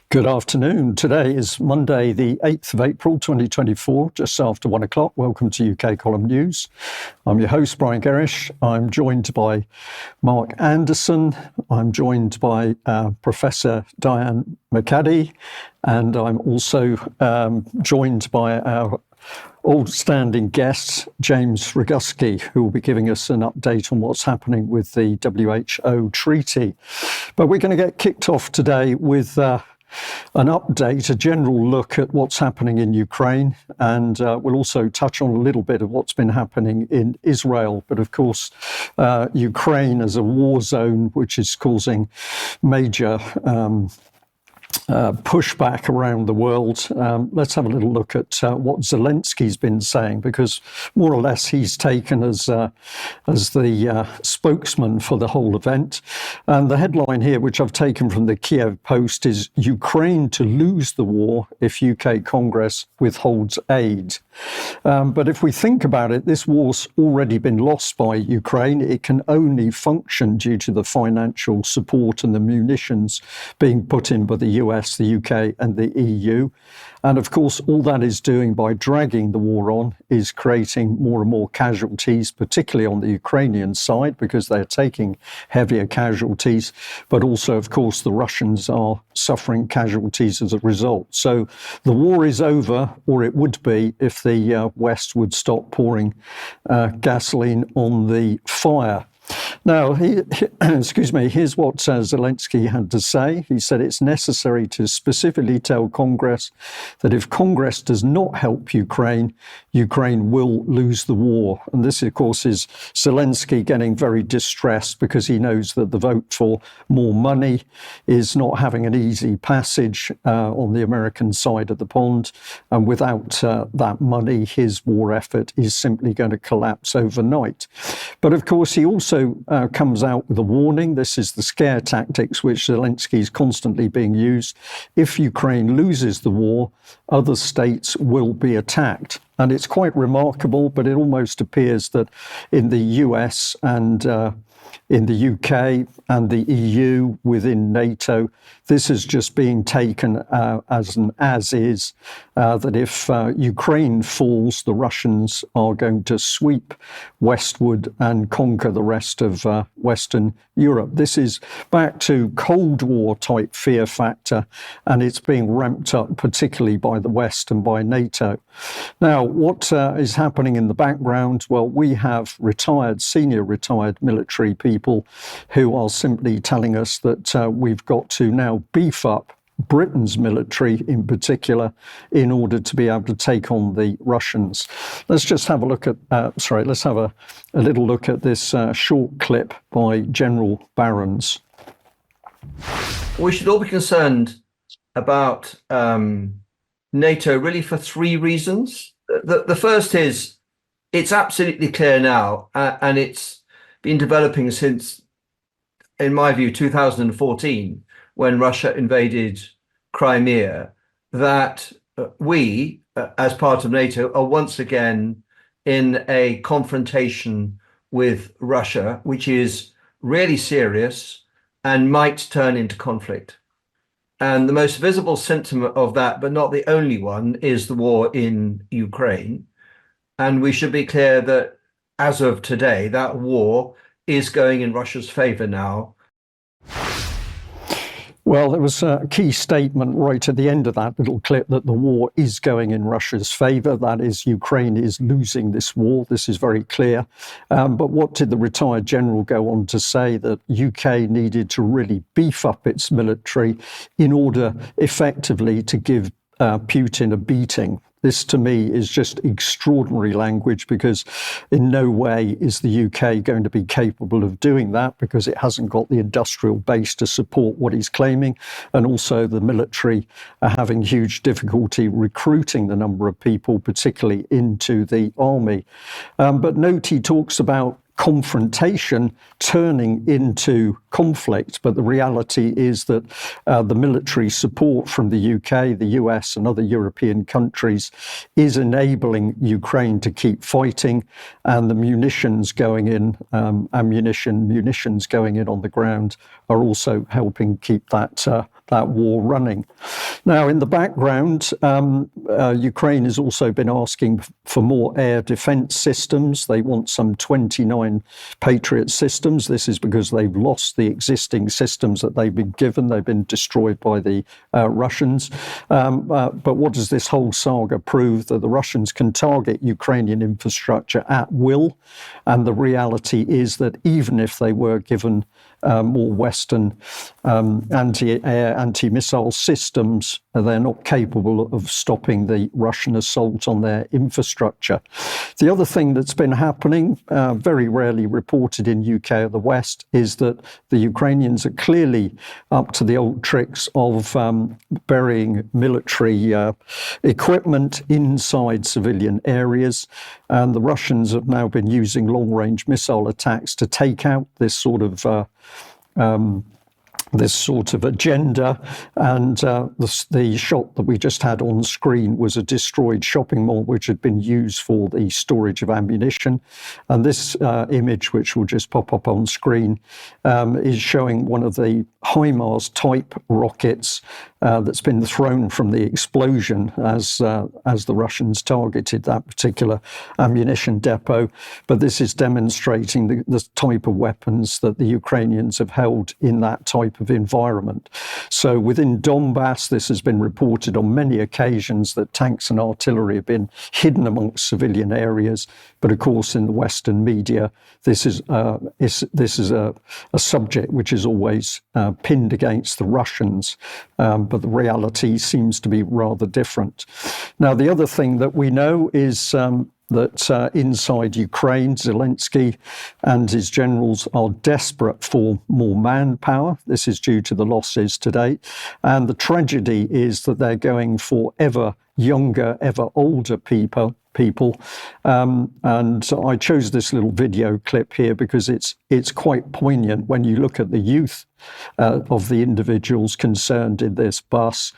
Good afternoon. Today is Monday, the 8th of April, 2024, just after 1 o'clock. Welcome to UK Column News. I'm your host, Brian Gerrish. I'm joined by Mark Anderson. I'm joined by Professor Diane McAdie. And I'm also joined by our old-standing guest, James Roguski, who will be giving us an update on what's happening with the WHO treaty. But we're going to get kicked off today with an update, a general look at what's happening in Ukraine, and we'll also touch on a little bit of what's been happening in Israel. But of course, Ukraine as a war zone, which is causing major pushback around the world. Let's have a little look at what Zelensky's been saying, because more or less he's taken as the spokesman for the whole event. And the headline here, which I've taken from the Kiev Post, is Ukraine to lose the war if UK Congress withholds aid. But if we think about it, this war's already been lost by Ukraine. It can only function due to the financial support and the munitions being put in by the US, the UK and the EU. And of course, all that is doing by dragging the war on is creating more and more casualties, particularly on the Ukrainian side, because they're taking heavier casualties. But also, of course, the Russians are suffering casualties as a result. So the war is over, or it would be if the West would stop pouring gasoline on the fire. Now, here's what Zelensky had to say. He said it's necessary to specifically tell Congress that if Congress does not help Ukraine, Ukraine will lose the war. And this, of course, is Zelensky getting very distressed because he knows that the vote for more money is not having an easy passage on the American side of the pond. And without that money, his war effort is simply going to collapse overnight. But of course, he also comes out with a warning. This is the scare tactics which Zelensky is constantly being used. If Ukraine loses the war, other states will be attacked. And it's quite remarkable, but it almost appears that in the US and in the UK and the EU within NATO, this is just being taken as an as-is, that if Ukraine falls, the Russians are going to sweep westward and conquer the rest of Western Europe. This is back to Cold War type fear factor, and it's being ramped up particularly by the West and by NATO. Now, what is happening in the background? Well, we have senior retired military people who are simply telling us that we've got to now beef up Britain's military in particular in order to be able to take on the Russians. Let's just have a look at, let's have a little look at this short clip by General Barons. We should all be concerned about NATO really for three reasons. The first is it's absolutely clear now, and it's been developing since, in my view, 2014, when Russia invaded Crimea, that we, as part of NATO, are once again in a confrontation with Russia, which is really serious and might turn into conflict. And the most visible symptom of that, but not the only one, is the war in Ukraine. And we should be clear that as of today, that war is going in Russia's favor now. Well, there was a key statement right at the end of that little clip that the war is going in Russia's favor. That is, Ukraine is losing this war. This is very clear. But what did the retired general go on to say? That UK needed to really beef up its military in order effectively to give Putin a beating. This, to me, is just extraordinary language, because in no way is the UK going to be capable of doing that, because it hasn't got the industrial base to support what he's claiming. And also the military are having huge difficulty recruiting the number of people, particularly into the army. But note he talks about confrontation turning into conflict. But the reality is that the military support from the UK, the US and other European countries is enabling Ukraine to keep fighting, and the munitions going in, munitions going in on the ground are also helping keep that that war running. Now, in the background, Ukraine has also been asking for more air defense systems. They want some 29 Patriot systems. This is because they've lost the existing systems that they've been given. They've been destroyed by the Russians. But what does this whole saga prove? That the Russians can target Ukrainian infrastructure at will. And the reality is that even if they were given more Western anti-air, anti-missile systems, they're not capable of stopping the Russian assault on their infrastructure. The other thing that's been happening, very rarely reported in UK or the West, is that the Ukrainians are clearly up to the old tricks of burying military equipment inside civilian areas. And the Russians have now been using long-range missile attacks to take out this sort of agenda. And the shot that we just had on screen was a destroyed shopping mall which had been used for the storage of ammunition. And this image, which will just pop up on screen, is showing one of the HIMARS type rockets that's been thrown from the explosion as the Russians targeted that particular ammunition depot. But this is demonstrating the type of weapons that the Ukrainians have held in that type of environment. So within Donbass, this has been reported on many occasions that tanks and artillery have been hidden amongst civilian areas. But of course, in the Western media, this is a subject which is always pinned against the Russians. But the reality seems to be rather different. Now, the other thing that we know is that inside Ukraine, Zelensky and his generals are desperate for more manpower. This is due to the losses to date. And the tragedy is that they're going for ever younger, ever older people. And I chose this little video clip here because it's quite poignant when you look at the youth of the individuals concerned in this bus.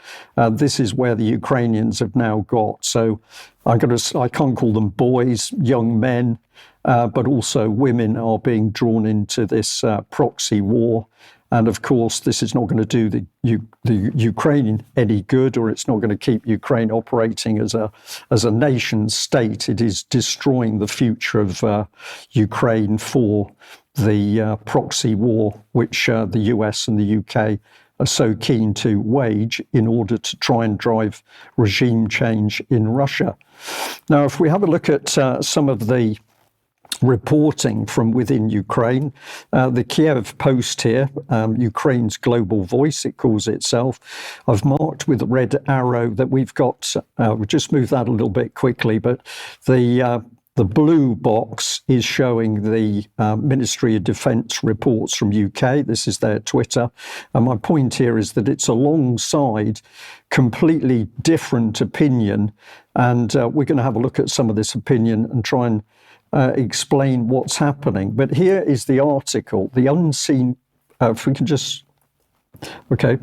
This is where the Ukrainians have now got. So I can't call them boys, young men, but also women are being drawn into this proxy war. And of course, this is not going to do the Ukraine any good, or it's not going to keep Ukraine operating as a nation state. It is destroying the future of Ukraine for the proxy war, which the US and the UK are so keen to wage in order to try and drive regime change in Russia. Now, if we have a look at some of the reporting from within Ukraine, the Kiev Post here, Ukraine's global voice, it calls itself. I've marked with a red arrow that we've got, we'll just move that a little bit quickly, but the blue box is showing the Ministry of Defence reports from UK. This is their Twitter. And my point here is that it's alongside completely different opinion. And we're going to have a look at some of this opinion and try and explain what's happening. But here is the article, the unseen, if we can just, okay.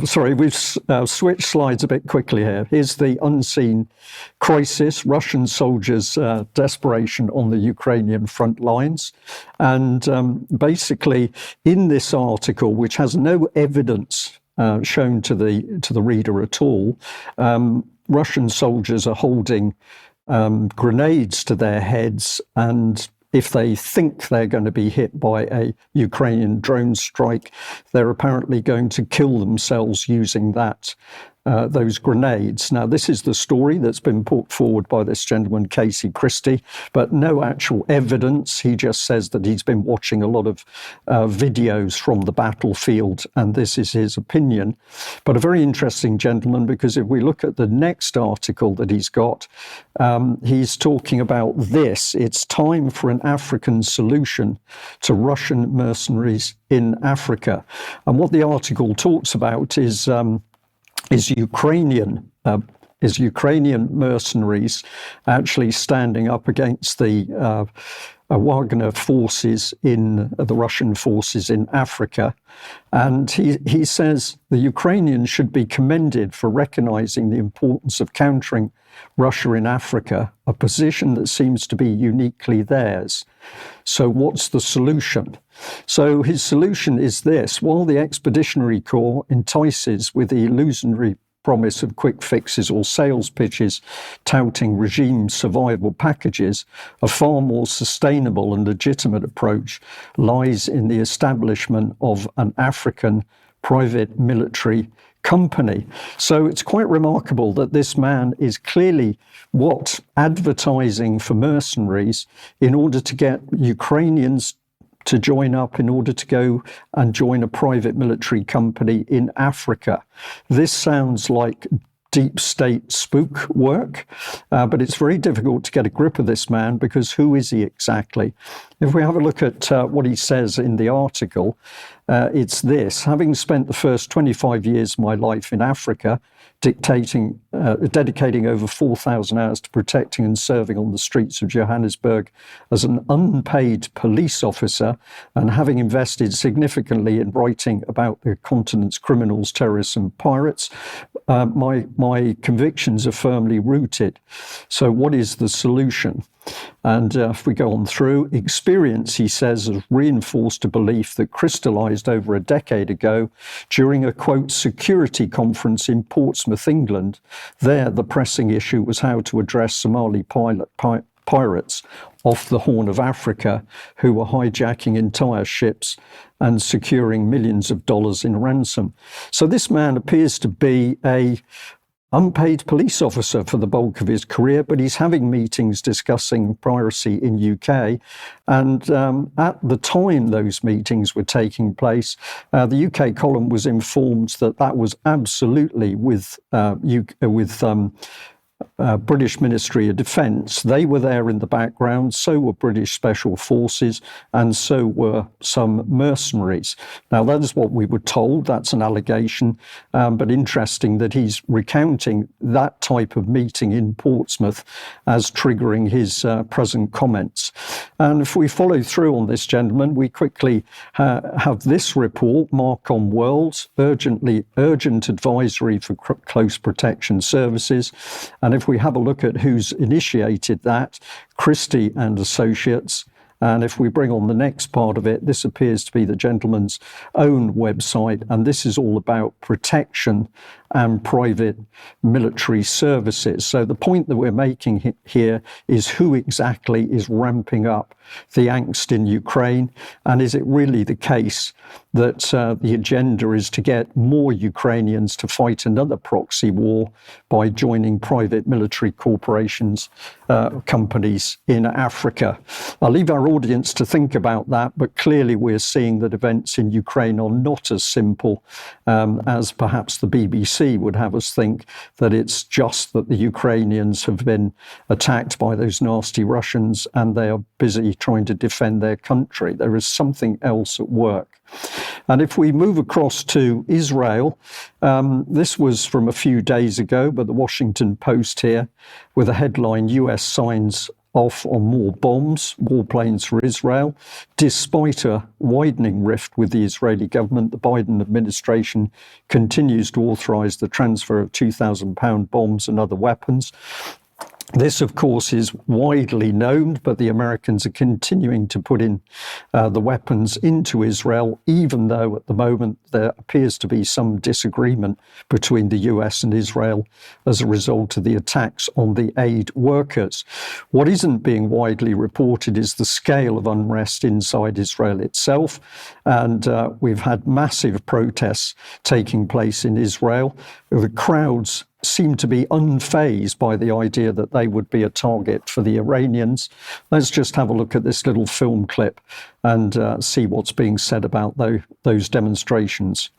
Sorry, we've switched slides a bit quickly here. Here's the unseen crisis, Russian soldiers' desperation on the Ukrainian front lines. And basically, in this article, which has no evidence shown to the reader at all, Russian soldiers are holding grenades to their heads, and if they think they're going to be hit by a Ukrainian drone strike, they're apparently going to kill themselves using those grenades. Now, this is the story that's been put forward by this gentleman, Casey Christie, but no actual evidence. He just says that he's been watching a lot of videos from the battlefield, and this is his opinion. But a very interesting gentleman, because if we look at the next article that he's got, he's talking about this. It's time for an African solution to Russian mercenaries in Africa. And what the article talks about is Ukrainian mercenaries actually standing up against the Wagner forces the Russian forces in Africa. And he says the Ukrainians should be commended for recognizing the importance of countering Russia in Africa, a position that seems to be uniquely theirs. So what's the solution? So his solution is this: while the Expeditionary Corps entices with the illusory promise of quick fixes or sales pitches touting regime survival packages, a far more sustainable and legitimate approach lies in the establishment of an African private military company. So it's quite remarkable that this man is clearly advertising for mercenaries in order to get Ukrainians to join up, in order to go and join a private military company in Africa. This sounds like deep state spook work, but it's very difficult to get a grip of this man, because who is he exactly? If we have a look at what he says in the article, it's this: having spent the first 25 years of my life in Africa, dedicating over 4,000 hours to protecting and serving on the streets of Johannesburg as an unpaid police officer, and having invested significantly in writing about the continent's criminals, terrorists and pirates, my convictions are firmly rooted. So what is the solution? And if we go on through, experience, he says, has reinforced a belief that crystallized over a decade ago during a, quote, security conference in Portsmouth, England. There, the pressing issue was how to address Somali pirates off the Horn of Africa who were hijacking entire ships and securing millions of dollars in ransom. So this man appears to be a unpaid police officer for the bulk of his career, but he's having meetings discussing piracy in UK. And at the time those meetings were taking place, the UK column was informed that that was absolutely with British Ministry of Defence. They were there in the background, so were British Special Forces, and so were some mercenaries. Now, that is what we were told. That's an allegation, but interesting that he's recounting that type of meeting in Portsmouth as triggering his present comments. And if we follow through on this, gentlemen, we quickly have this report, Mark on World, urgent advisory for close protection services. And if we have a look at who's initiated that, Christie and Associates. And if we bring on the next part of it, this appears to be the gentleman's own website, and this is all about protection and private military services. So the point that we're making here is who exactly is ramping up the angst in Ukraine, and is it really the case that the agenda is to get more Ukrainians to fight another proxy war by joining private military corporations, companies in Africa? I'll leave our audience to think about that, but clearly we're seeing that events in Ukraine are not as simple as perhaps the BBC would have us think, that it's just that the Ukrainians have been attacked by those nasty Russians and they are busy trying to defend their country. There is something else at work. And if we move across to Israel, this was from a few days ago, but the Washington Post here with a headline: US signs off on more bombs, warplanes for Israel. Despite a widening rift with the Israeli government, the Biden administration continues to authorize the transfer of 2,000-pound bombs and other weapons. This, of course, is widely known, but the Americans are continuing to put in the weapons into Israel, even though at the moment there appears to be some disagreement between the US and Israel as a result of the attacks on the aid workers. What isn't being widely reported is the scale of unrest inside Israel itself. And we've had massive protests taking place in Israel. The crowds seem to be unfazed by the idea that they would be a target for the Iranians. Let's just have a look at this little film clip and see what's being said about those demonstrations.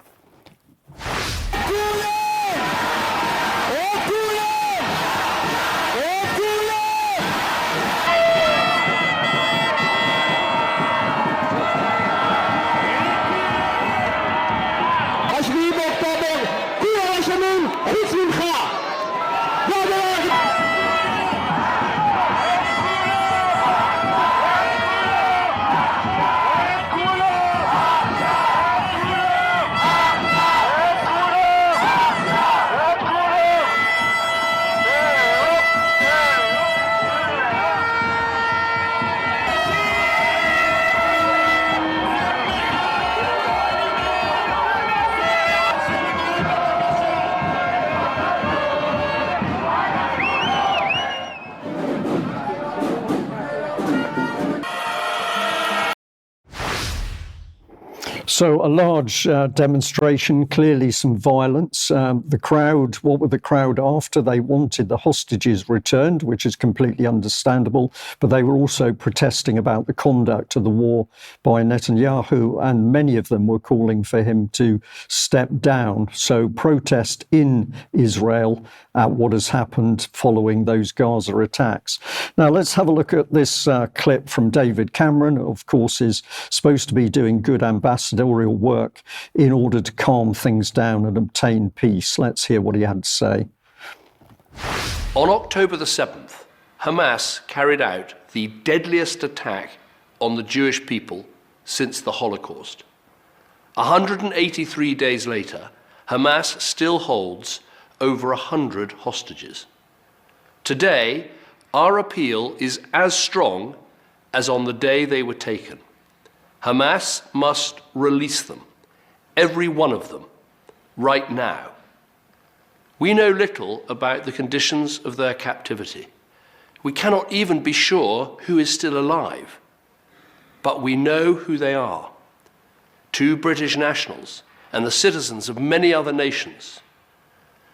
So a large demonstration, clearly some violence. The crowd, what were the crowd after? They wanted the hostages returned, which is completely understandable, but they were also protesting about the conduct of the war by Netanyahu, and many of them were calling for him to step down. So protest in Israel at what has happened following those Gaza attacks. Now let's have a look at this clip from David Cameron. Of course, is supposed to be doing good ambassadorial work in order to calm things down and obtain peace. Let's hear what he had to say. On October the 7th, Hamas carried out the deadliest attack on the Jewish people since the Holocaust. 183 days later, Hamas still holds over 100 hostages. Today, our appeal is as strong as on the day they were taken. Hamas must release them, every one of them, right now. We know little about the conditions of their captivity. We cannot even be sure who is still alive. But we know who they are. 2 British nationals and the citizens of many other nations,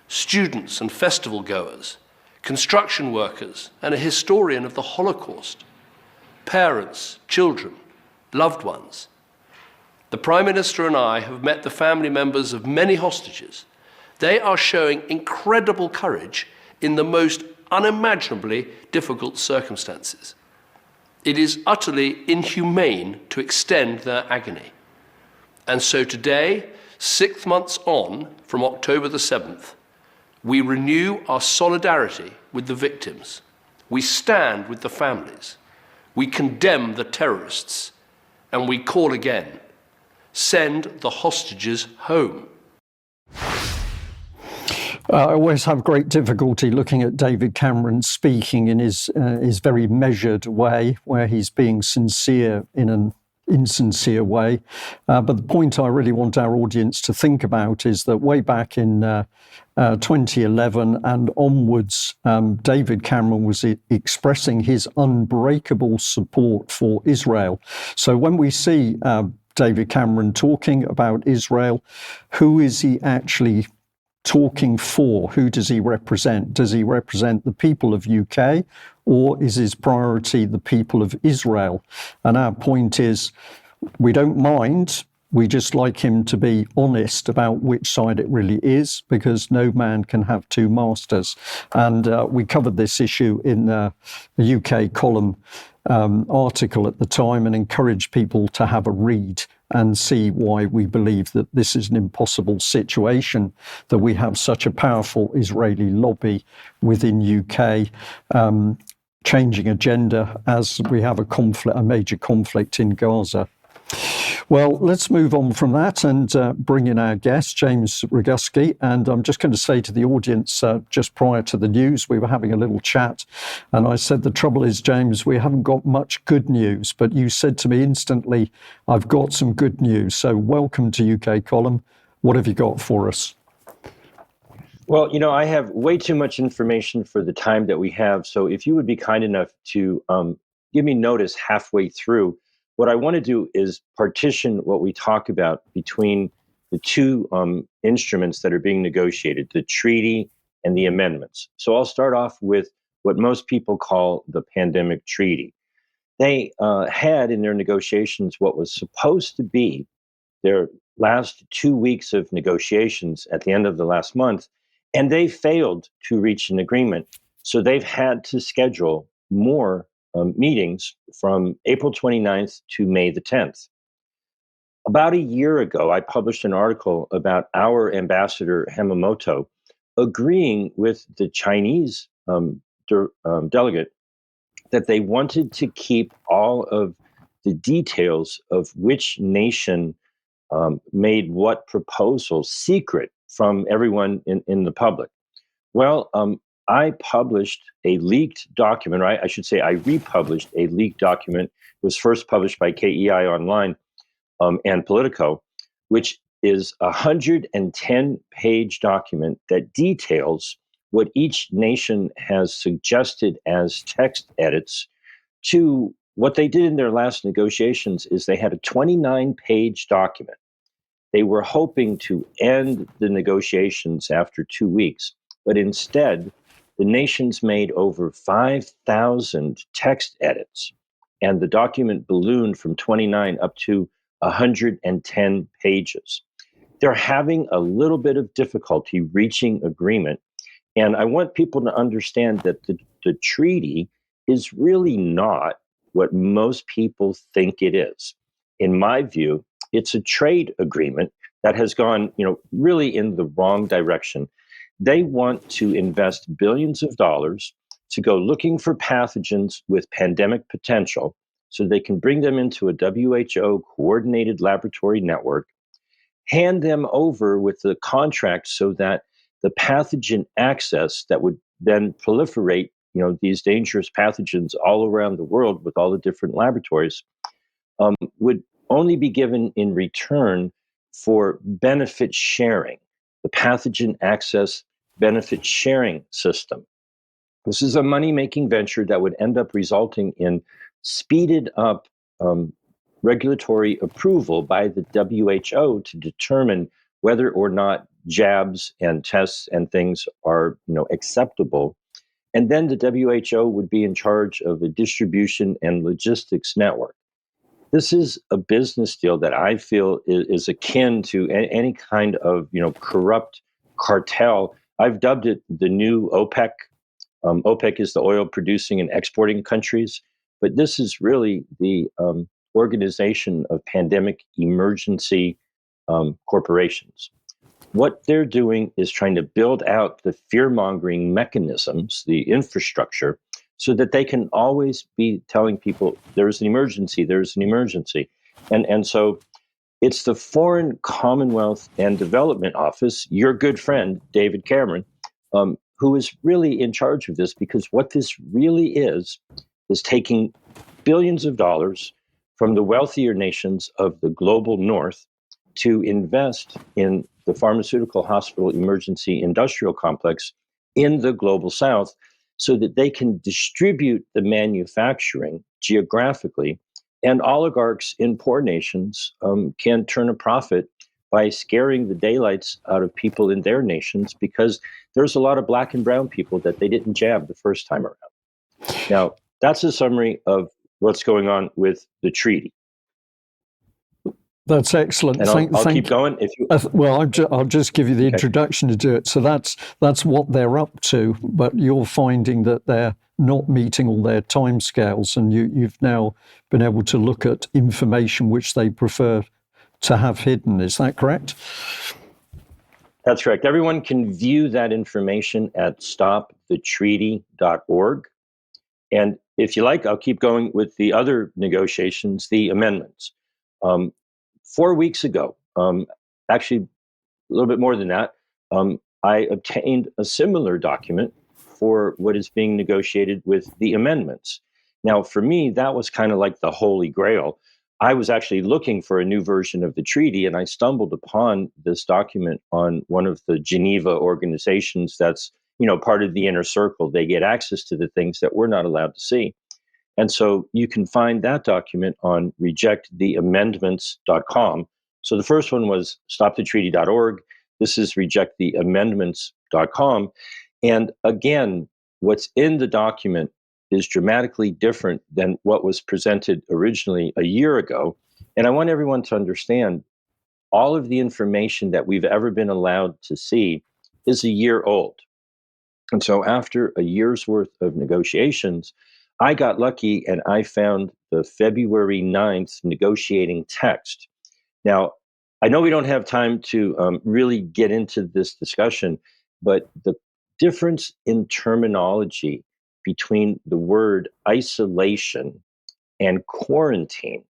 students and festival goers, construction workers and a historian of the Holocaust, parents, children, loved ones. The Prime Minister and I have met the family members of many hostages. They are showing incredible courage in the most unimaginably difficult circumstances. It is utterly inhumane to extend their agony. And so today, 6 months on from October the 7th, we renew our solidarity with the victims. We stand with the families. We condemn the terrorists. And we call again, send the hostages home. I always have great difficulty looking at David Cameron speaking in his very measured way, where he's being sincere in an insincere way. But the point I really want our audience to think about is that way back in 2011 and onwards, David Cameron was expressing his unbreakable support for Israel. So when we see David Cameron talking about Israel, who is he actually talking for? Who does he represent? Does he represent the people of UK, or is his priority the people of Israel? And our point is, we don't mind. We just like him to be honest about which side it really is, because no man can have 2 masters. And we covered this issue in the UK column article at the time and encouraged people to have a read and see why we believe that this is an impossible situation, that we have such a powerful Israeli lobby within UK changing agenda as we have a major conflict in Gaza. Well, let's move on from that and bring in our guest, James Roguski. And I'm just going to say to the audience, just prior to the news, we were having a little chat. And I said, the trouble is, James, we haven't got much good news. But you said to me instantly, I've got some good news. So welcome to UK Column. What have you got for us? Well, I have way too much information for the time that we have. So if you would be kind enough to give me notice halfway through, what I want to do is partition what we talk about between the 2 instruments that are being negotiated, the treaty and the amendments. So I'll start off with what most people call the pandemic treaty. They had in their negotiations what was supposed to be their last 2 weeks of negotiations at the end of the last month, and they failed to reach an agreement. So they've had to schedule more meetings from April 29th to May the 10th. About a year ago, I published an article about our ambassador Hamamoto agreeing with the Chinese delegate that they wanted to keep all of the details of which nation made what proposal secret from everyone in the public. Well, I published a leaked document, or I should say I republished a leaked document. It was first published by KEI Online and Politico, which is a 110-page document that details what each nation has suggested as text edits to what they did in their last negotiations. Is they had a 29-page document They were hoping to end the negotiations after 2 weeks, but instead, the nations made over 5,000 text edits, and the document ballooned from 29 up to 110 pages. They're having a little bit of difficulty reaching agreement. And I want people to understand that the treaty is really not what most people think it is. In my view, it's a trade agreement that has gone, really in the wrong direction. They want to invest billions of dollars to go looking for pathogens with pandemic potential so they can bring them into a WHO coordinated laboratory network, hand them over with the contract so that the pathogen access that would then proliferate, these dangerous pathogens all around the world with all the different laboratories, would only be given in return for benefit sharing, the pathogen access benefit sharing system. This is a money-making venture that would end up resulting in speeded up regulatory approval by the WHO to determine whether or not jabs and tests and things are, acceptable. And then the WHO would be in charge of a distribution and logistics network. This is a business deal that I feel is akin to any kind of, corrupt cartel. I've dubbed it the new OPEC. OPEC is the oil producing and exporting countries, but this is really the Organization of Pandemic Emergency Corporations. What they're doing is trying to build out the fear-mongering mechanisms, the infrastructure, so that they can always be telling people there's an emergency, there's an emergency. And so it's the Foreign Commonwealth and Development Office, your good friend, David Cameron, who is really in charge of this, because what this really is taking billions of dollars from the wealthier nations of the global north to invest in the pharmaceutical hospital emergency industrial complex in the global south so that they can distribute the manufacturing geographically, and oligarchs in poor nations can turn a profit by scaring the daylights out of people in their nations, because there's a lot of black and brown people that they didn't jab the first time around. Now, that's a summary of what's going on with the treaty. That's excellent. And I'll keep going. If you well, I'll just give you the introduction to do it. So that's what they're up to, but you're finding that they're not meeting all their timescales, and you've now been able to look at information which they prefer to have hidden. Is that correct? That's correct. Everyone can view that information at stopthetreaty.org. And if you like, I'll keep going with the other negotiations, the amendments. 4 weeks ago, actually a little bit more than that, I obtained a similar document for what is being negotiated with the amendments. Now, for me, that was kind of like the Holy Grail. I was actually looking for a new version of the treaty, and I stumbled upon this document on one of the Geneva organizations that's, part of the inner circle. They get access to the things that we're not allowed to see. And so you can find that document on rejecttheamendments.com. So the first one was stopthetreaty.org. This is rejecttheamendments.com. And again, what's in the document is dramatically different than what was presented originally a year ago. And I want everyone to understand all of the information that we've ever been allowed to see is a year old. And so after a year's worth of negotiations, I got lucky and I found the February 9th negotiating text. Now, I know we don't have time to really get into this discussion, but the difference in terminology between the word isolation and quarantine,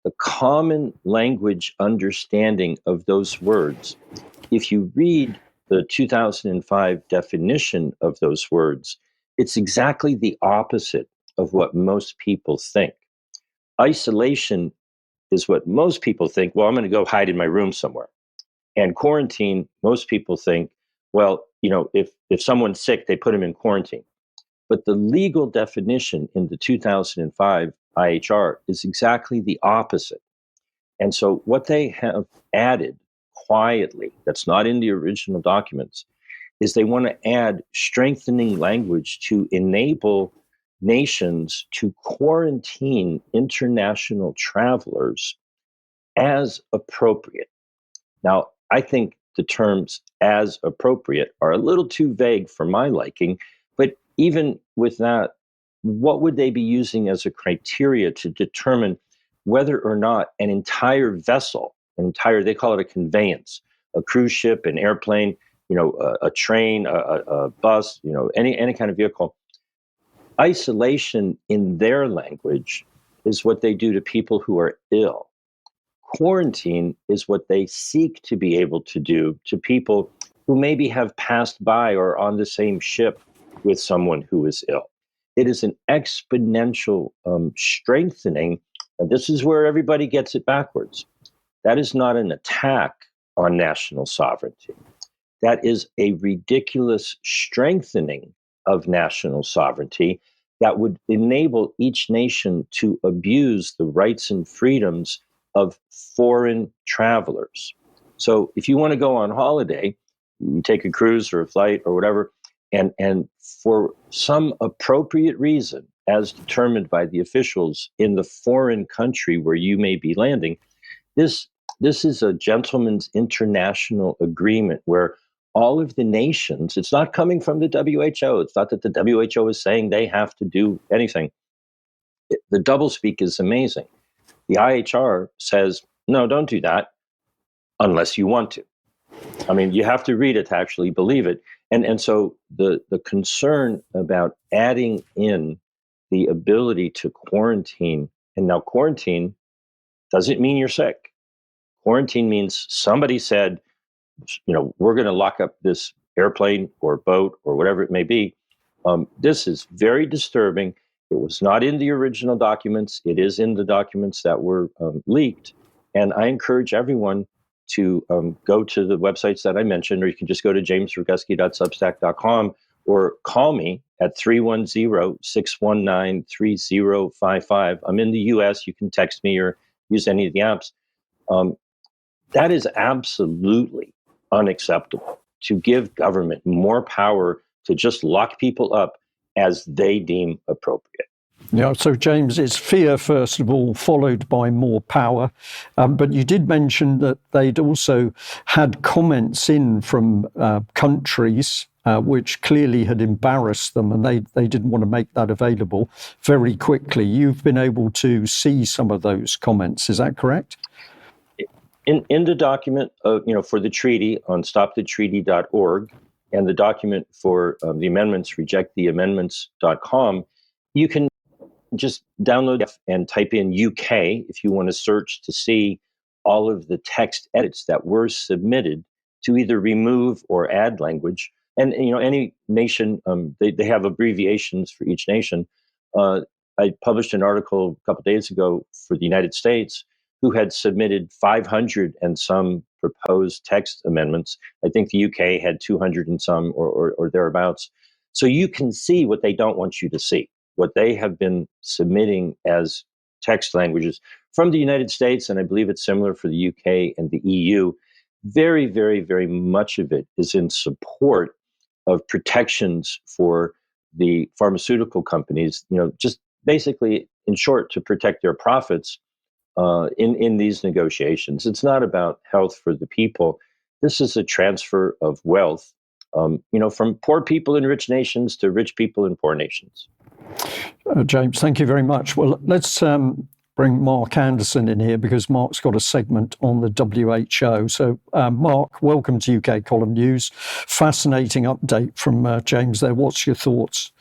the common language understanding of those words, if you read the 2005 definition of those words, it's exactly the opposite of what most people think. Isolation is what most people think, well, I'm going to go hide in my room somewhere. And quarantine, most people think, well, if someone's sick, they put them in quarantine. But the legal definition in the 2005 IHR is exactly the opposite. And so what they have added quietly, that's not in the original documents, is they want to add strengthening language to enable nations to quarantine international travelers as appropriate. Now, I think the terms as appropriate are a little too vague for my liking, but even with that, what would they be using as a criteria to determine whether or not an entire vessel, they call it a conveyance, a cruise ship, an airplane, a train, a bus, any kind of vehicle, isolation in their language is what they do to people who are ill. Quarantine is what they seek to be able to do to people who maybe have passed by or on the same ship with someone who is ill. It is an exponential strengthening. And this is where everybody gets it backwards. That is not an attack on national sovereignty. That is a ridiculous strengthening of national sovereignty that would enable each nation to abuse the rights and freedoms of foreign travelers. So if you want to go on holiday, you take a cruise or a flight or whatever, and for some appropriate reason, as determined by the officials in the foreign country where you may be landing, this is a gentleman's international agreement where all of the nations, it's not coming from the WHO. It's not that the WHO is saying they have to do anything. The doublespeak is amazing. The IHR says, no, don't do that unless you want to. I mean, you have to read it to actually believe it. And so the concern about adding in the ability to quarantine, and now quarantine doesn't mean you're sick. Quarantine means somebody said, we're going to lock up this airplane or boat or whatever it may be. This is very disturbing. It was not in the original documents. It is in the documents that were leaked. And I encourage everyone to go to the websites that I mentioned, or you can just go to jamesroguski.substack.com or call me at 310-619-3055. I'm in the US. You can text me or use any of the apps. That is absolutely unacceptable, to give government more power to just lock people up as they deem appropriate. Yeah, so James, it's fear, first of all, followed by more power. But you did mention that they'd also had comments in from countries which clearly had embarrassed them, and they didn't want to make that available very quickly. You've been able to see some of those comments, is that correct? In the document, for the treaty on stopthetreaty.org and the document for the amendments, rejecttheamendments.com, you can just download and type in UK if you want to search to see all of the text edits that were submitted to either remove or add language. And any nation, they have abbreviations for each nation. I published an article a couple of days ago for the United States, who had submitted 500 and some proposed text amendments. I think the UK had 200 and some or thereabouts. So you can see what they don't want you to see, what they have been submitting as text languages from the United States, and I believe it's similar for the UK and the EU. Very, very, very much of it is in support of protections for the pharmaceutical companies, just basically, in short, to protect their profits in these negotiations. It's not about health for the people. This is a transfer of wealth, from poor people in rich nations to rich people in poor nations. James, thank you very much. Well, let's bring Mark Anderson in here, because Mark's got a segment on the WHO. So, Mark, welcome to UK Column News. Fascinating update from James there. What's your thoughts?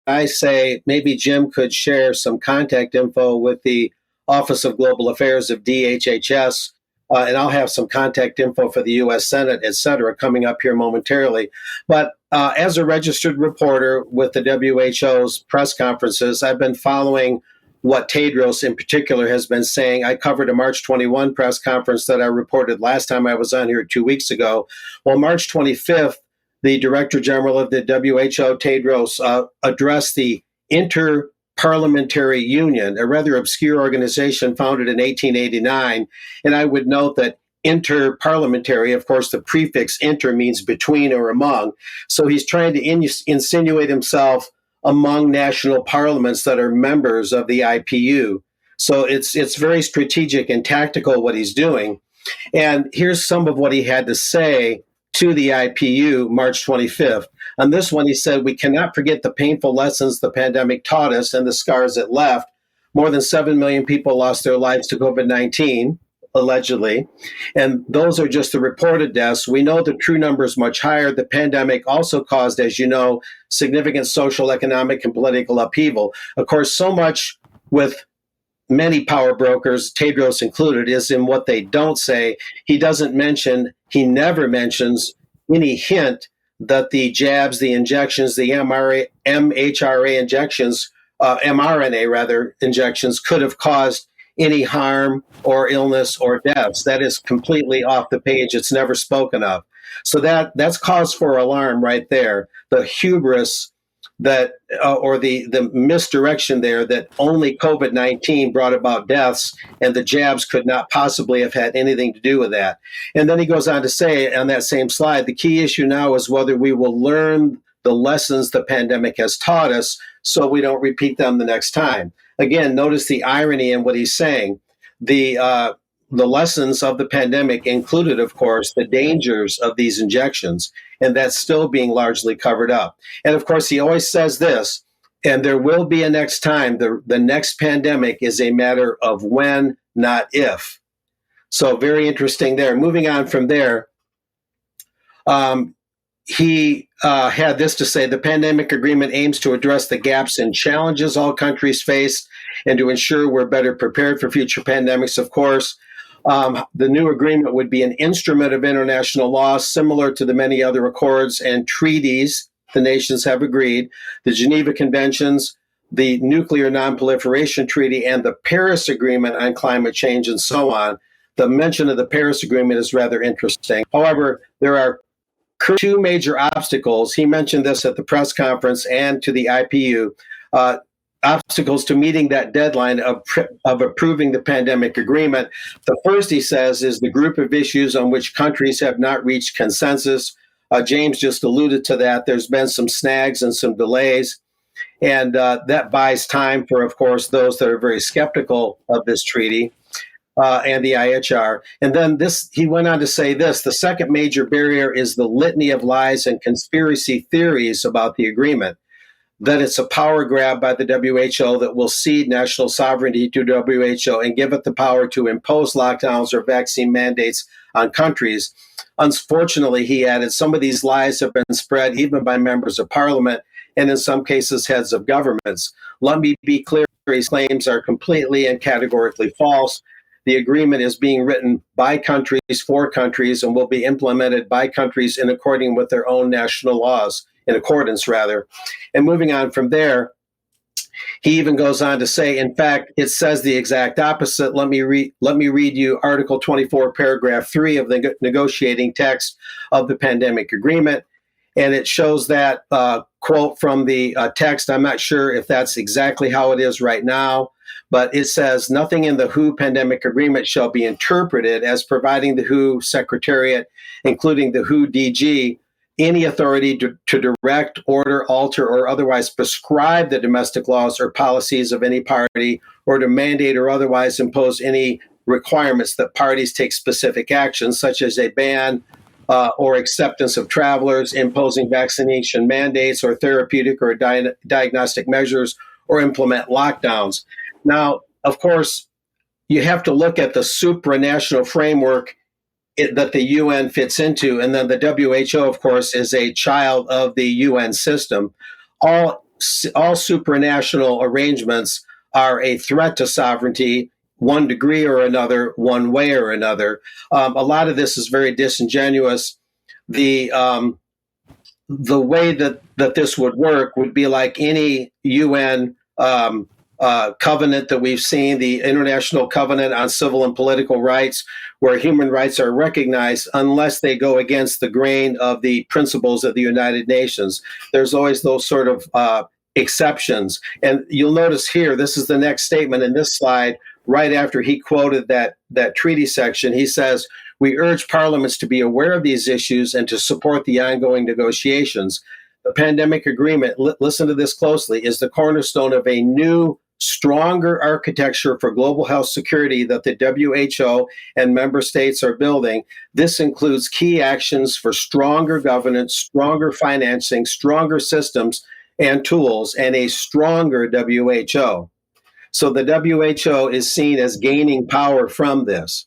I say maybe Jim could share some contact info with the Office of Global Affairs of DHHS, and I'll have some contact info for the U.S. Senate, et cetera, coming up here momentarily. But as a registered reporter with the WHO's press conferences, I've been following what Tedros in particular has been saying. I covered a March 21 press conference that I reported last time I was on here 2 weeks ago. Well, March 25th, the Director General of the WHO, Tedros, addressed the interparliamentary Parliamentary Union, a rather obscure organization founded in 1889. And I would note that interparliamentary, of course, the prefix inter means between or among. So he's trying to insinuate himself among national parliaments that are members of the IPU. So it's very strategic and tactical what he's doing. And here's some of what he had to say to the IPU March 25th. On this one, he said, "We cannot forget the painful lessons the pandemic taught us and the scars it left. More than 7 million people lost their lives to COVID-19, allegedly. And those are just the reported deaths. We know the true number is much higher. The pandemic also caused, as you know, significant social, economic, and political upheaval." Of course, so much with many power brokers, Tedros included, is in what they don't say. He never mentions any hint that the jabs, the injections, the MHRA injections, mRNA injections could have caused any harm or illness or deaths. That is completely off the page. It's never spoken of. So that's cause for alarm right there. The hubris that, or the misdirection there, that only COVID-19 brought about deaths and the jabs could not possibly have had anything to do with that. And then he goes on to say on that same slide, the key issue now is whether we will learn the lessons the pandemic has taught us so we don't repeat them the next time. Again, notice the irony in what he's saying. The lessons of the pandemic included, of course, the dangers of these injections, and that's still being largely covered up. And of course, he always says this, and there will be a next time. The next pandemic is a matter of when, not if. So very interesting there. Moving on from there, he had this to say: the pandemic agreement aims to address the gaps and challenges all countries face and to ensure we're better prepared for future pandemics, of course. The new agreement would be an instrument of international law, similar to the many other accords and treaties the nations have agreed, the Geneva Conventions, the Nuclear Non-Proliferation Treaty, and the Paris Agreement on climate change, and so on. The mention of the Paris Agreement is rather interesting. However, there are two major obstacles. He mentioned this at the press conference and to the IPU. Obstacles to meeting that deadline of approving the pandemic agreement. The first, he says, is the group of issues on which countries have not reached consensus. James just alluded to that. There's been some snags and some delays, and that buys time for, of course, those that are very skeptical of this treaty and the IHR. And then he went on to say this: the second major barrier is the litany of lies and conspiracy theories about the agreement, that it's a power grab by the WHO that will cede national sovereignty to WHO and give it the power to impose lockdowns or vaccine mandates on countries. Unfortunately, he added, some of these lies have been spread even by members of parliament and in some cases heads of governments. Let me be clear, his claims are completely and categorically false. The agreement is being written by countries for countries and will be implemented by countries in accordance with their own national laws. And moving on from there, he even goes on to say, in fact, it says the exact opposite. Let me read you Article 24, Paragraph 3 of the negotiating text of the pandemic agreement. And it shows that quote from the text. I'm not sure if that's exactly how it is right now, but it says, nothing in the WHO pandemic agreement shall be interpreted as providing the WHO Secretariat, including the WHO DG, any authority to direct, order, alter, or otherwise prescribe the domestic laws or policies of any party, or to mandate or otherwise impose any requirements that parties take specific actions, such as a ban or acceptance of travelers, imposing vaccination mandates or therapeutic or diagnostic measures, or implement lockdowns. Now, of course, you have to look at the supranational framework that the UN fits into, and then the WHO, of course, is a child of the UN system. All supranational arrangements are a threat to sovereignty, one degree or another, one way or another. A lot of this is very disingenuous. The way that this would work would be like any UN covenant that we've seen, the International Covenant on Civil and Political Rights, where human rights are recognized unless they go against the grain of the principles of the United Nations. There's always those sort of exceptions. And you'll notice here, this is the next statement in this slide, right after he quoted that treaty section. He says, "We urge parliaments to be aware of these issues and to support the ongoing negotiations. The pandemic agreement," listen to this closely, "is the cornerstone of a new, stronger architecture for global health security that the WHO and member states are building. This includes key actions for stronger governance, stronger financing, stronger systems and tools, and a stronger WHO." So the WHO is seen as gaining power from this.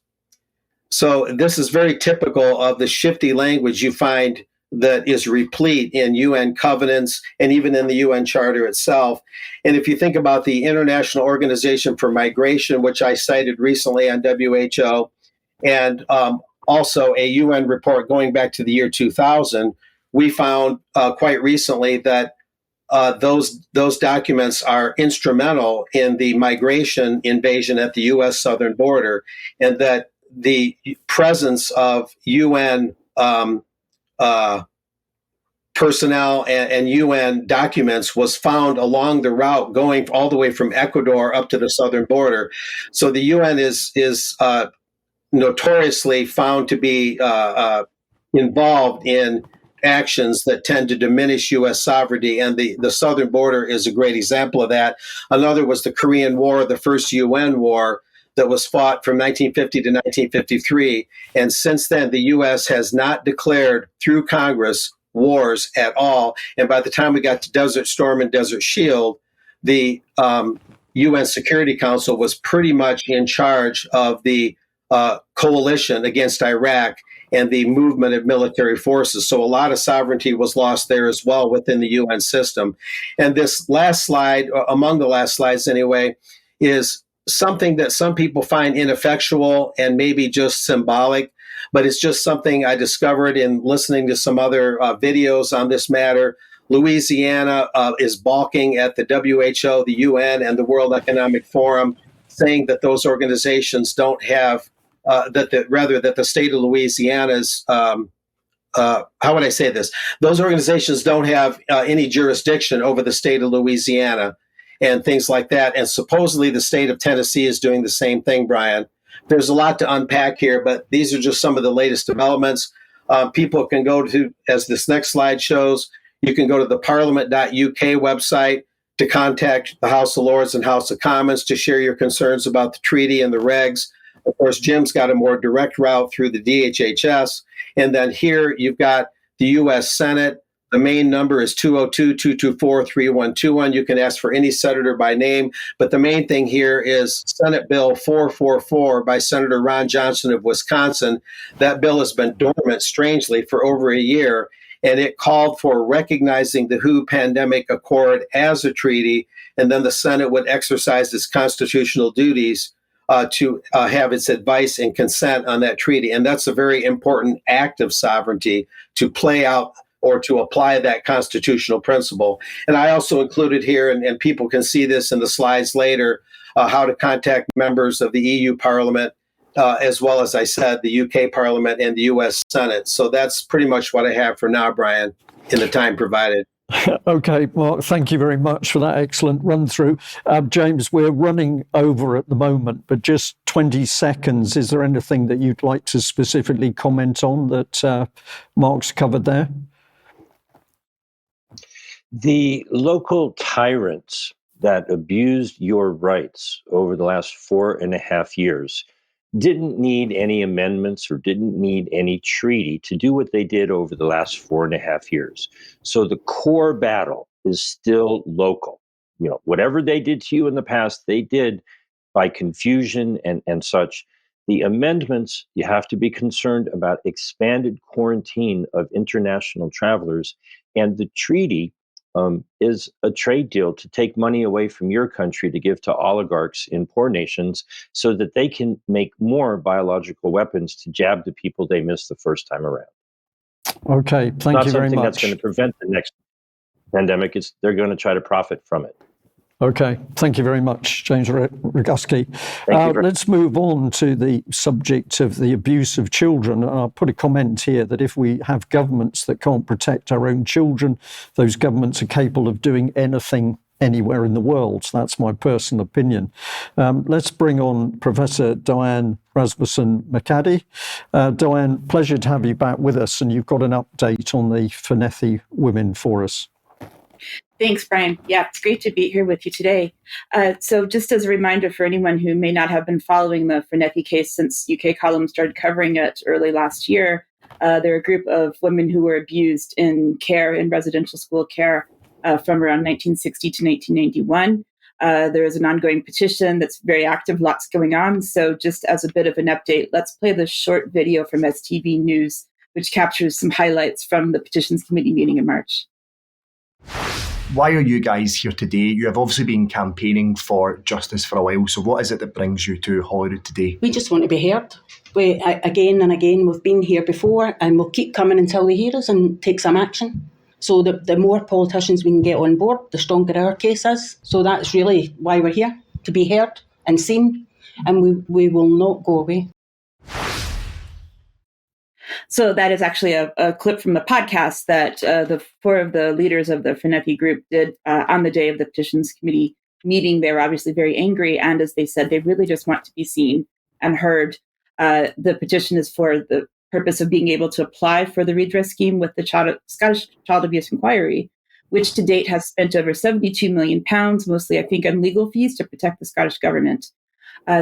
So this is very typical of the shifty language you find that is replete in UN covenants and even in the UN Charter itself. And if you think about the International Organization for Migration, which I cited recently on WHO, and also a UN report going back to the year 2000, we found quite recently that those documents are instrumental in the migration invasion at the U.S. southern border, and that the presence of UN personnel and UN documents was found along the route going all the way from Ecuador up to the southern border. So the UN is notoriously found to be involved in actions that tend to diminish U.S. sovereignty, and the southern border is a great example of that. Another was the Korean War, the first UN war that was fought from 1950 to 1953. And since then, the U.S. has not declared through Congress wars at all. And by the time we got to Desert Storm and Desert Shield, the UN Security Council was pretty much in charge of the coalition against Iraq and the movement of military forces. So a lot of sovereignty was lost there as well within the UN system. And this last slide, among the last slides anyway, is something that some people find ineffectual and maybe just symbolic, but it's just something I discovered in listening to some other videos on this matter. Louisiana is balking at the WHO, the UN, and the World Economic Forum, saying that those organizations don't have, that the state of Louisiana's, how would I say this? Those organizations don't have any jurisdiction over the state of Louisiana and things like that. And supposedly the state of Tennessee is doing the same thing, Brian. There's a lot to unpack here, but these are just some of the latest developments. People can go to, as this next slide shows, you can go to the parliament.uk website to contact the House of Lords and House of Commons to share your concerns about the treaty and the regs. Of course, Jim's got a more direct route through the DHHS. And then here you've got the U.S. Senate. The main number is 202-224-3121. You can ask for any senator by name. But the main thing here is Senate Bill 444 by Senator Ron Johnson of Wisconsin. That bill has been dormant, strangely, for over a year. And it called for recognizing the WHO Pandemic Accord as a treaty. And then the Senate would exercise its constitutional duties to have its advice and consent on that treaty. And that's a very important act of sovereignty to play out or to apply that constitutional principle. And I also included here, and people can see this in the slides later, how to contact members of the EU Parliament, as well as I said, the UK Parliament and the US Senate. So that's pretty much what I have for now, Brian, in the time provided. Okay, Mark, thank you very much for that excellent run through. James, we're running over at the moment, but just 20 seconds. Is there anything that you'd like to specifically comment on that Mark's covered there? The local tyrants that abused your rights over the last 4.5 years didn't need any amendments or didn't need any treaty to do what they did over the last 4.5 years. So the core battle is still local. You know, whatever they did to you in the past, they did by confusion and such. The amendments, you have to be concerned about expanded quarantine of international travelers, and the treaty is a trade deal to take money away from your country to give to oligarchs in poor nations so that they can make more biological weapons to jab the people they missed the first time around. Okay, thank you very much. Not something that's going to prevent the next pandemic. They're going to try to profit from it. Okay, thank you very much, James Roguski. Let's move on to the subject of the abuse of children. I'll put a comment here that if we have governments that can't protect our own children, those governments are capable of doing anything anywhere in the world. That's my personal opinion. Let's bring on Professor Diane Rasmussen McAdie. Diane, pleasure to have you back with us, and you've got an update on the Fenethy women for us. Thanks, Brian. Yeah, it's great to be here with you today. So just as a reminder for anyone who may not have been following the Fenethy case since UK Column started covering it early last year, there are a group of women who were abused in care, in residential school care, from around 1960 to 1991. There is an ongoing petition that's very active, lots going on. So just as a bit of an update, let's play the short video from STV News, which captures some highlights from the Petitions Committee meeting in March. Why are you guys here today? You have obviously been campaigning for justice for a while. So what is it that brings you to Holyrood today? We just want to be heard. Again and again, we've been here before, and we'll keep coming until they hear us and take some action. So the more politicians we can get on board, the stronger our case is. So that's really why we're here, to be heard and seen, and we will not go away. So that is actually a clip from the podcast that the four of the leaders of the Fenethy group did on the day of the Petitions Committee meeting. They were obviously very angry, and as they said, they really just want to be seen and heard. The petition is for the purpose of being able to apply for the redress scheme with the Scottish Child Abuse Inquiry, which to date has spent over £72 million, mostly, I think, on legal fees to protect the Scottish government.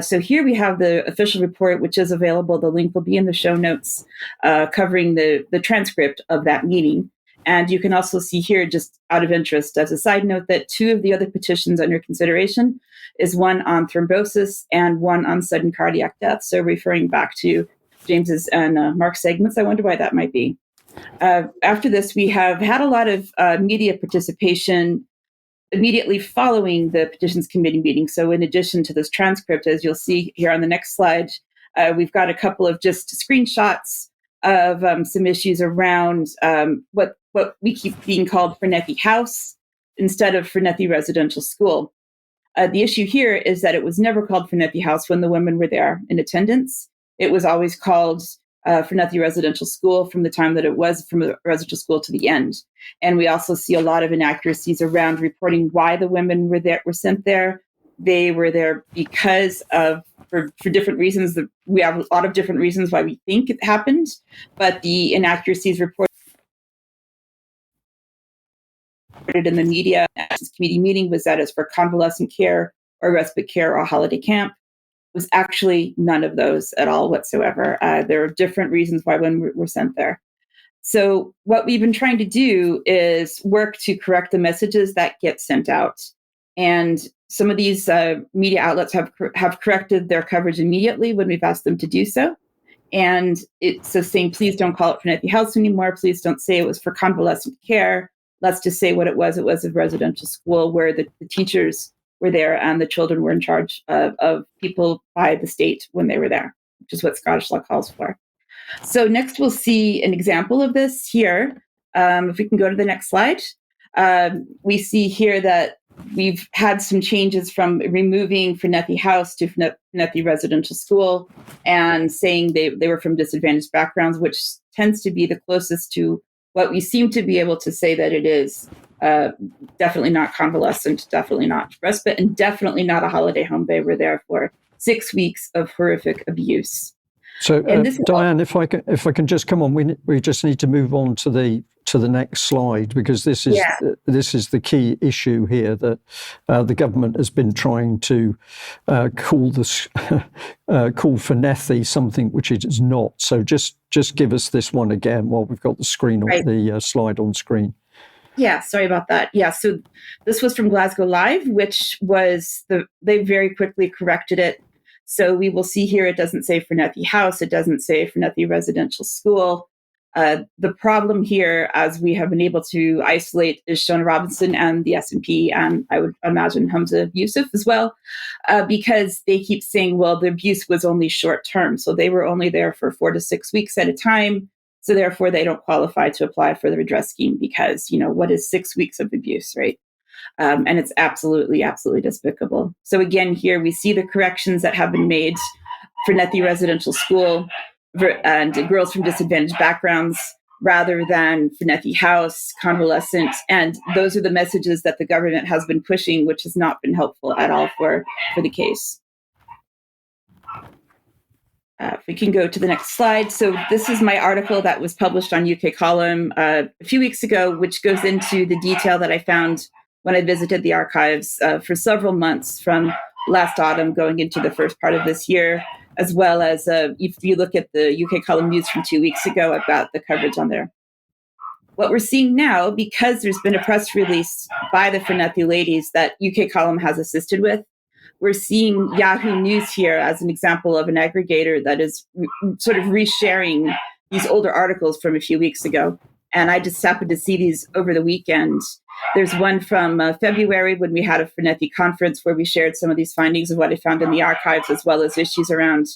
So here we have the official report, which is available. The link will be in the show notes, covering the transcript of that meeting. And you can also see here, just out of interest, as a side note, that two of the other petitions under consideration is one on thrombosis and one on sudden cardiac death. So referring back to James's and Mark's segments, I wonder why that might be. After this, we have had a lot of media participation immediately following the Petitions Committee meeting. So in addition to this transcript, as you'll see here on the next slide, we've got a couple of just screenshots of some issues around what we keep being called Fenethy House instead of Fenethy Residential School. The issue here is that it was never called Fenethy House when the women were there in attendance. It was always called Fenethy Residential School from the time that it was from a residential school to the end. And we also see a lot of inaccuracies around reporting why the women were sent there. They were there because of, for different reasons. We have a lot of different reasons why we think it happened, but the inaccuracies reported in the media at this committee meeting was that it's for convalescent care or respite care or holiday camp. It was actually none of those at all whatsoever. There are different reasons why women were sent there. So what we've been trying to do is work to correct the messages that get sent out. And some of these media outlets have corrected their coverage immediately when we've asked them to do so. And it's saying, please don't call it Fenethy House anymore. Please don't say it was for convalescent care. Let's just say what it was. It was a residential school where the teachers were there and the children were in charge of people by the state when they were there, which is what Scottish law calls for. So next we'll see an example of this here. If we can go to the next slide. We see here that we've had some changes from removing Fenethy House to Fenethy Residential School and saying they were from disadvantaged backgrounds, which tends to be the closest to what we seem to be able to say that it is. Definitely not convalescent, definitely not respite, and definitely not a holiday home. They were there for 6 weeks of horrific abuse. So, Diane, if I can just come on, we just need to move on to the next slide, because this is the key issue here that the government has been trying to call Fenethy something which it is not. So just give us this one again while we've got the screen on the slide on screen. Yeah, sorry about that. Yeah, so this was from Glasgow Live, which was they very quickly corrected it. So we will see here, it doesn't say Fenethy House, it doesn't say Fenethy Residential School. The problem here, as we have been able to isolate, is Shona Robinson and the SNP, and I would imagine Hamza Yusuf as well, because they keep saying, well, the abuse was only short term. So they were only there for 4 to 6 weeks at a time. So therefore, they don't qualify to apply for the redress scheme because, what is 6 weeks of abuse, right? And it's absolutely, absolutely despicable. So again, here we see the corrections that have been made for Fenethy Residential School and girls from disadvantaged backgrounds. rather than Finethi House, convalescent. And those are the messages that the government has been pushing, which has not been helpful at all for the case. If we can go to the next slide. So this is my article that was published on UK Column a few weeks ago, which goes into the detail that I found when I visited the archives for several months from last autumn going into the first part of this year, as well as if you look at the UK Column news from 2 weeks ago, I've got the coverage on there. What we're seeing now, because there's been a press release by the Finethi ladies that UK Column has assisted with, we're seeing Yahoo News here as an example of an aggregator that is sort of resharing these older articles from a few weeks ago. And I just happened to see these over the weekend. There's one from February when we had a Finethi conference where we shared some of these findings of what I found in the archives, as well as issues around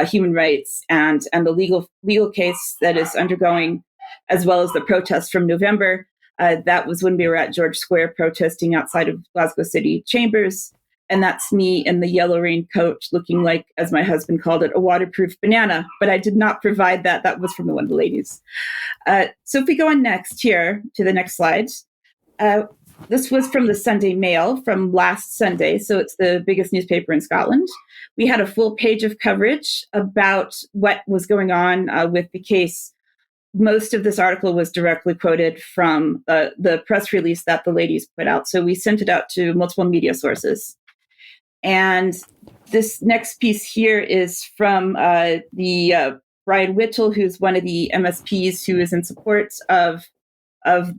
human rights and the legal case that is undergoing, as well as the protests from November. That was when we were at George Square protesting outside of Glasgow City Chambers. And that's me in the yellow raincoat looking like, as my husband called it, a waterproof banana. But I did not provide that. That was from one of the ladies. So if we go on next here to the next slide. This was from the Sunday Mail from last Sunday. So it's the biggest newspaper in Scotland. We had a full page of coverage about what was going on with the case. Most of this article was directly quoted from the press release that the ladies put out. So we sent it out to multiple media sources. And this next piece here is from the Brian Whittle, who's one of the MSPs who is in support of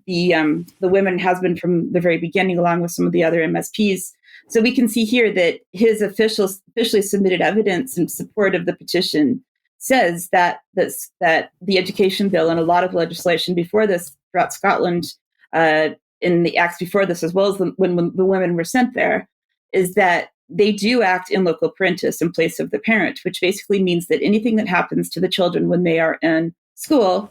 the women, has been from the very beginning, along with some of the other MSPs. So we can see here that his officially submitted evidence in support of the petition says that the education bill and a lot of legislation before this throughout Scotland, in the acts before this, as well as when the women were sent there, is that they do act in loco parentis in place of the parent, which basically means that anything that happens to the children when they are in school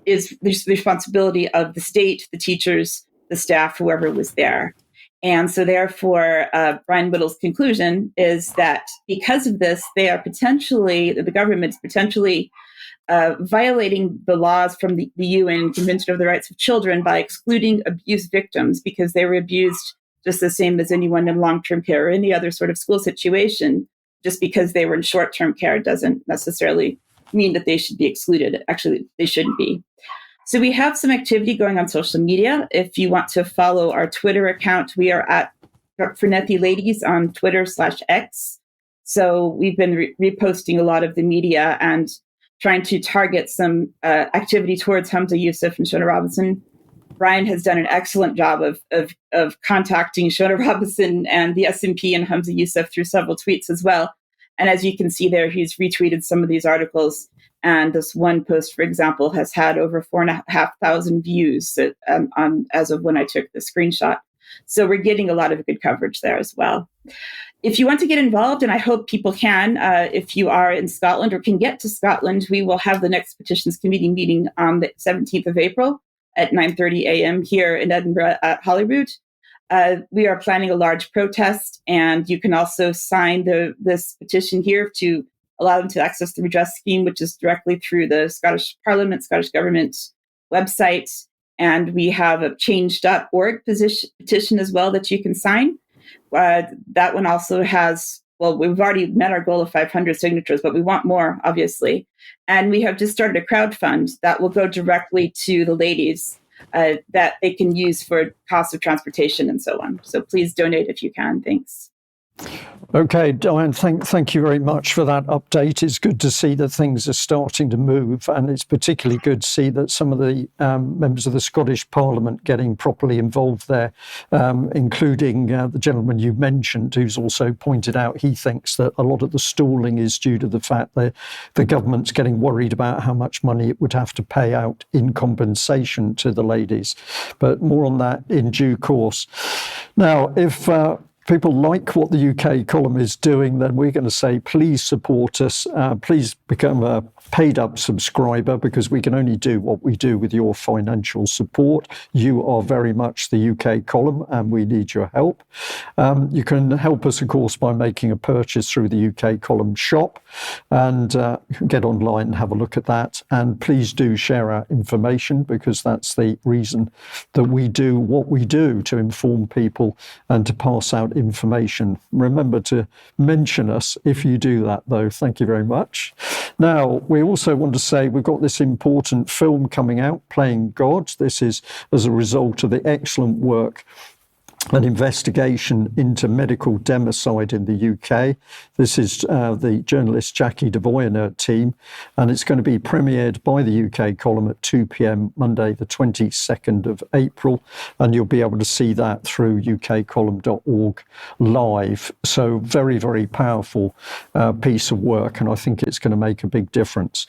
is the responsibility of the state, the teachers, the staff, whoever was there. And so therefore, Brian Whittle's conclusion is that because of this, the government is potentially violating the laws from the UN Convention of the Rights of Children by excluding abuse victims because they were abused just the same as anyone in long-term care or any other sort of school situation. Just because they were in short-term care doesn't necessarily mean that they should be excluded. Actually, they shouldn't be. So we have some activity going on social media. If you want to follow our Twitter account, we are at Finethi Ladies on Twitter/X. So we've been reposting a lot of the media and trying to target some activity towards Hamza Yusuf and Shona Robinson. Brian has done an excellent job of contacting Shona Robinson and the SNP and Hamza Yusuf through several tweets as well. And as you can see there, he's retweeted some of these articles. And this one post, for example, has had over 4,500 views as of when I took the screenshot. So we're getting a lot of good coverage there as well. If you want to get involved, and I hope people can, if you are in Scotland or can get to Scotland, we will have the next Petitions Committee meeting on the 17th of April at 9:30 a.m. here in Edinburgh at Holyrood. We are planning a large protest, and you can also sign this petition here to allow them to access the redress scheme, which is directly through the Scottish Parliament, Scottish Government website. And we have a change.org petition as well that you can sign. That one also has, well, we've already met our goal of 500 signatures, but we want more, obviously. And we have just started a crowdfund that will go directly to the ladies that they can use for costs of transportation and so on. So please donate if you can. Thanks. Okay, Diane, thank you very much for that update. It's good to see that things are starting to move, and it's particularly good to see that some of the members of the Scottish Parliament getting properly involved there, including the gentleman you mentioned, who's also pointed out he thinks that a lot of the stalling is due to the fact that the government's getting worried about how much money it would have to pay out in compensation to the ladies. But more on that in due course. Now, if people like what the UK column is doing, then we're going to say, please support us. Please become a paid up subscriber, because we can only do what we do with your financial support. You are very much the UK column and we need your help. You can help us, of course, by making a purchase through the UK column shop, and get online and have a look at that. And please do share our information, because that's the reason that we do what we do, to inform people and to pass out information. Remember to mention us if you do that, though. Thank you very much. Now, we also want to say we've got this important film coming out, Playing God. This is as a result of the excellent work, an investigation into medical democide in the UK. This is the journalist Jackie Devoy and her team, and it's going to be premiered by the UK column at 2 p.m. Monday, the 22nd of April, and you'll be able to see that through ukcolumn.org live. So very, very powerful piece of work, and I think it's going to make a big difference.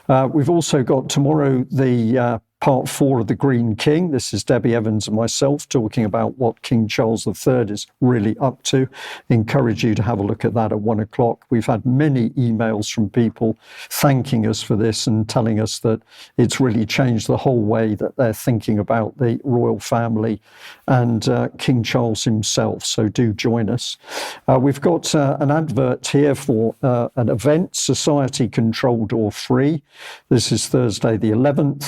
We've also got tomorrow the Part 4 of The Green King. This is Debbie Evans and myself talking about what King Charles III is really up to. Encourage you to have a look at that at 1 o'clock. We've had many emails from people thanking us for this and telling us that it's really changed the whole way that they're thinking about the royal family and King Charles himself. So do join us. We've got an advert here for an event, Society Controlled or Free. This is Thursday the 11th,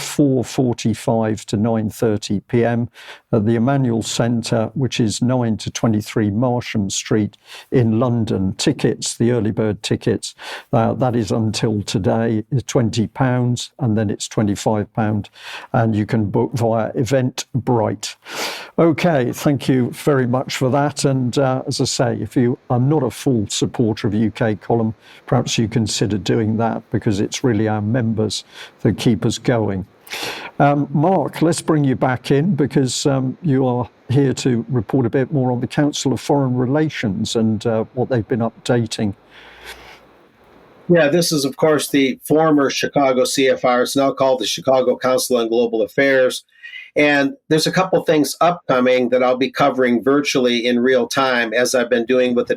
4:45 to 9:30 p.m. at the Emmanuel Centre, which is 9 to 23 Marsham Street in London. Tickets, the early bird tickets, that is until today, is £20, and then it's £25, and you can book via Eventbrite. Okay, thank you very much for that. And as I say, if you are not a full supporter of UK column, perhaps you consider doing that, because it's really our members that keep us going. Mark, let's bring you back in, because you are here to report a bit more on the Council of Foreign Relations and what they've been updating. Yeah, this is, of course, the former Chicago CFR. It's now called the Chicago Council on Global Affairs. And there's a couple things upcoming that I'll be covering virtually in real time, as I've been doing with the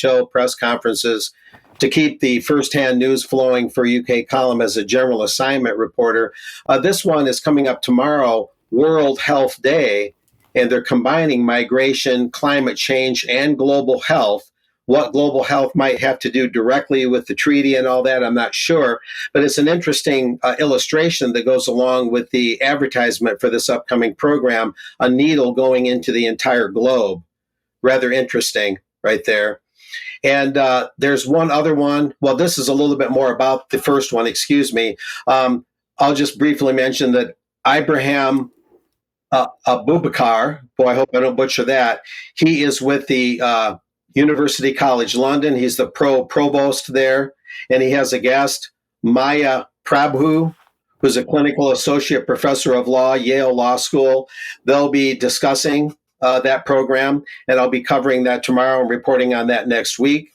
WHO press conferences, to keep the firsthand news flowing for UK column as a general assignment reporter. This one is coming up tomorrow, World Health Day, and they're combining migration, climate change, and global health. What global health might have to do directly with the treaty and all that, I'm not sure. But it's an interesting illustration that goes along with the advertisement for this upcoming program, a needle going into the entire globe. Rather interesting right there. And there's one other one. Well, this is a little bit more about the first one, excuse me. I'll just briefly mention that Ibrahim Abubakar, boy, I hope I don't butcher that, he is with the University College London. He's the provost there, and he has a guest, Maya Prabhu, who's a clinical associate professor of law, Yale Law School. They'll be discussing that program, and I'll be covering that tomorrow and reporting on that next week.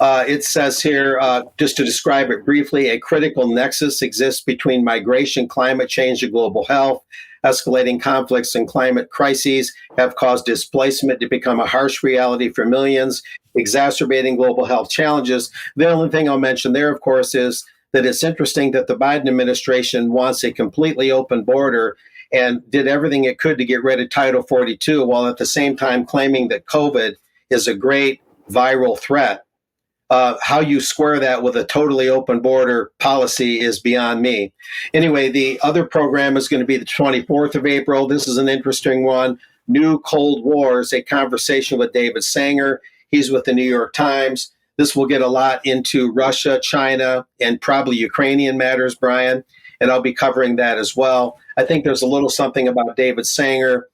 It says here, just to describe it briefly, a critical nexus exists between migration, climate change, and global health. Escalating conflicts and climate crises have caused displacement to become a harsh reality for millions, exacerbating global health challenges. The only thing I'll mention there, of course, is that it's interesting that the Biden administration wants a completely open border and did everything it could to get rid of Title 42, while at the same time claiming that COVID is a great viral threat. How you square that with a totally open border policy is beyond me. Anyway, the other program is going to be the 24th of April. This is an interesting one. New Cold Wars, a conversation with David Sanger. He's with the New York Times. This will get a lot into Russia, China, and probably Ukrainian matters, Brian, and I'll be covering that as well. I think there's a little something about David Sanger.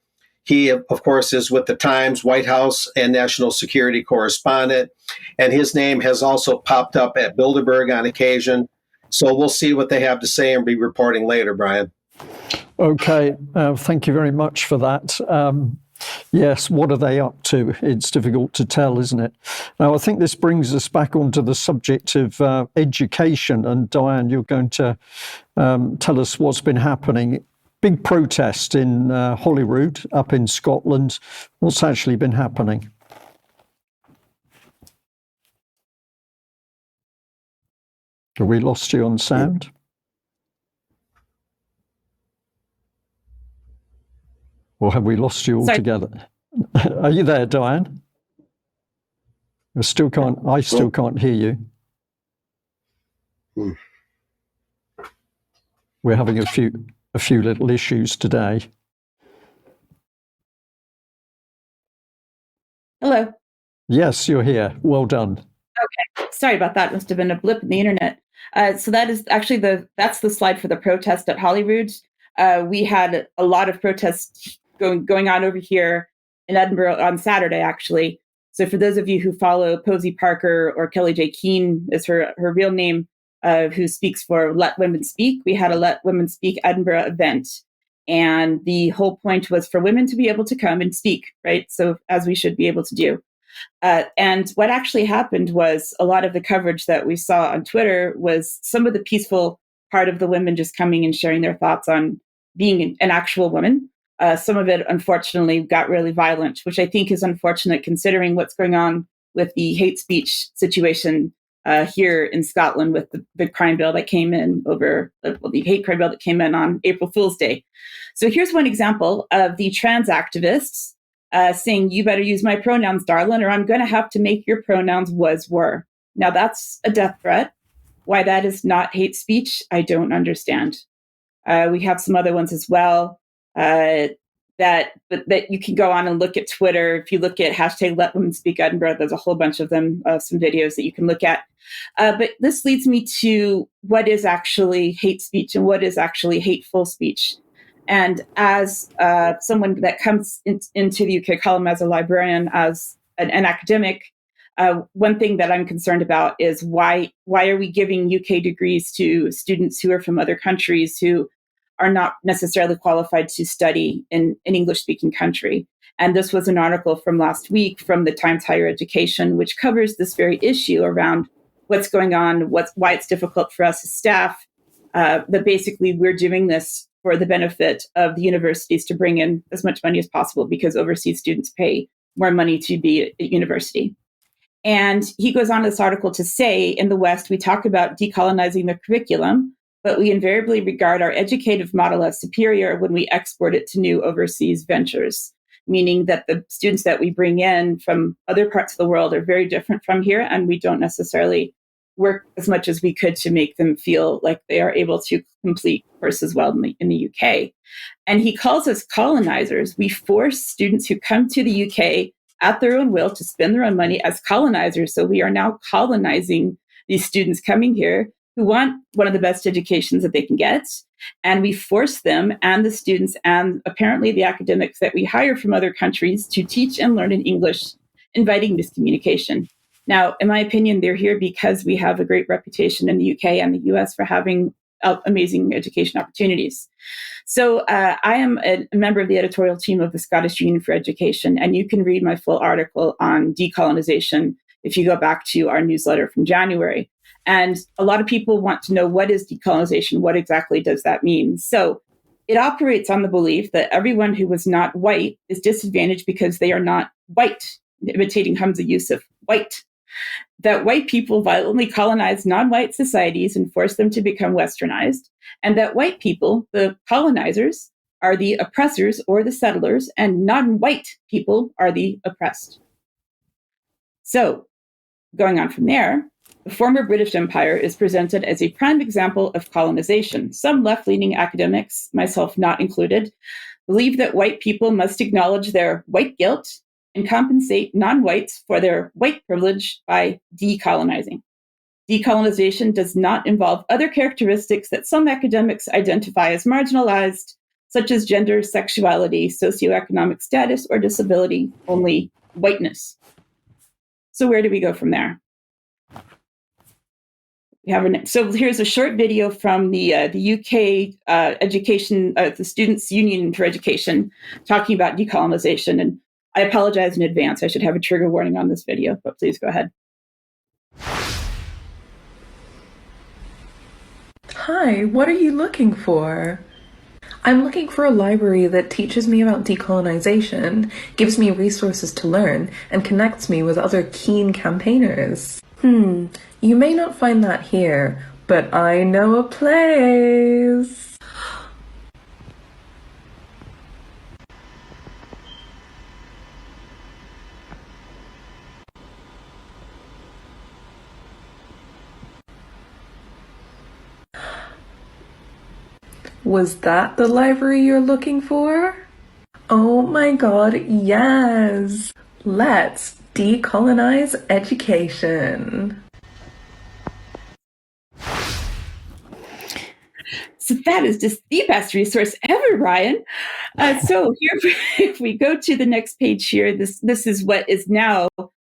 He, of course, is with the Times, White House, and national security correspondent. And his name has also popped up at Bilderberg on occasion. So we'll see what they have to say and be reporting later, Brian. Okay, thank you very much for that. Yes, what are they up to? It's difficult to tell, isn't it? Now, I think this brings us back onto the subject of education. And Diane, you're going to tell us what's been happening. Big protest in Holyrood up in Scotland. What's actually been happening? Have we lost you on sound? Or have we lost you altogether? Are you there, Diane? I still can't hear you. We're having a few little issues today. Hello. Yes, you're here. Well done. Okay. Sorry about that. Must have been a blip in the internet. So that is actually that's the slide for the protest at Holyrood. We had a lot of protests going on over here in Edinburgh on Saturday, actually. So for those of you who follow Posey Parker, or Kelly J. Keane is her real name, who speaks for Let Women Speak, we had a Let Women Speak Edinburgh event. And the whole point was for women to be able to come and speak, right? So as we should be able to do. And what actually happened was a lot of the coverage that we saw on Twitter was some of the peaceful part of the women just coming and sharing their thoughts on being an actual woman. Some of it, unfortunately, got really violent, which I think is unfortunate considering what's going on with the hate speech situation here in Scotland with the crime bill that came in the hate crime bill that came in on April Fool's Day. So here's one example of the trans activists saying, you better use my pronouns, darling, or I'm going to have to make your pronouns were. Now that's a death threat. Why that is not hate speech, I don't understand. We have some other ones as well that you can go on and look at Twitter. If you look at hashtag Let Women Speak Edinburgh, there's a whole bunch of them, some videos that you can look at. But this leads me to what is actually hate speech and what is actually hateful speech. And as someone that comes into the UK column as a librarian, as an academic, one thing that I'm concerned about is why are we giving UK degrees to students who are from other countries who are not necessarily qualified to study in an English-speaking country? And this was an article from last week from the Times Higher Education, which covers this very issue around what's going on, why it's difficult for us as staff, that basically we're doing this for the benefit of the universities to bring in as much money as possible because overseas students pay more money to be at university. And he goes on in this article to say, in the West, we talk about decolonizing the curriculum, but we invariably regard our educative model as superior when we export it to new overseas ventures, meaning that the students that we bring in from other parts of the world are very different from here, and we don't necessarily work as much as we could to make them feel like they are able to complete courses well in the UK. And he calls us colonizers. We force students who come to the UK at their own will to spend their own money as colonizers. So we are now colonizing these students coming here who want one of the best educations that they can get. And we force them and the students and apparently the academics that we hire from other countries to teach and learn in English, inviting miscommunication. Now, in my opinion, they're here because we have a great reputation in the UK and the US for having amazing education opportunities. So I am a member of the editorial team of the Scottish Union for Education, and you can read my full article on decolonization if you go back to our newsletter from January. And a lot of people want to know, what is decolonization? What exactly does that mean? So it operates on the belief that everyone who was not white is disadvantaged because they are not white, imitating Hamza Yusuf, white. That white people violently colonize non-white societies and force them to become westernized, and that white people, the colonizers, are the oppressors or the settlers, and non-white people are the oppressed. So, going on from there, the former British Empire is presented as a prime example of colonization. Some left-leaning academics, myself not included, believe that white people must acknowledge their white guilt and compensate non-whites for their white privilege by decolonizing. Decolonization does not involve other characteristics that some academics identify as marginalized, such as gender, sexuality, socioeconomic status, or disability, only whiteness. So where do we go from there? So here's a short video from the UK education, the Students' Union for Education, talking about decolonization. And I apologize in advance. I should have a trigger warning on this video, but please go ahead. Hi, what are you looking for? I'm looking for a library that teaches me about decolonization, gives me resources to learn, and connects me with other keen campaigners. You may not find that here, but I know a place. Was that the library you're looking for? Oh my god, yes! Let's decolonize education. So that is just the best resource ever, Ryan. So here, if we go to the next page here, this is what is now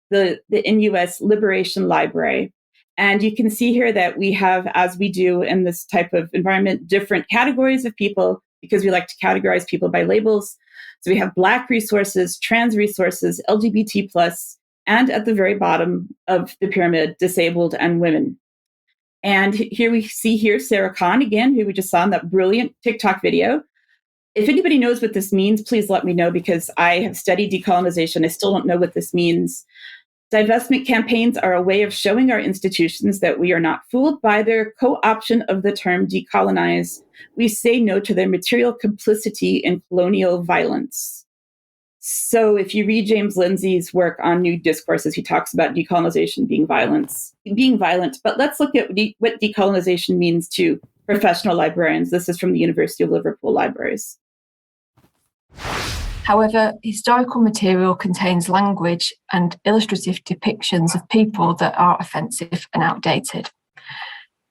the NUS Liberation Library. And you can see here that we have, as we do in this type of environment, different categories of people, because we like to categorize people by labels. So we have Black resources, trans resources, LGBT+, and at the very bottom of the pyramid, disabled and women. And here we see Sarah Khan again, who we just saw in that brilliant TikTok video. If anybody knows what this means, please let me know, because I have studied decolonization. I still don't know what this means. Divestment campaigns are a way of showing our institutions that we are not fooled by their co-option of the term decolonize. We say no to their material complicity in colonial violence. So if you read James Lindsay's work on New Discourses, he talks about decolonization being violent. But let's look at what decolonization means to professional librarians. This is from the University of Liverpool Libraries. However, historical material contains language and illustrative depictions of people that are offensive and outdated.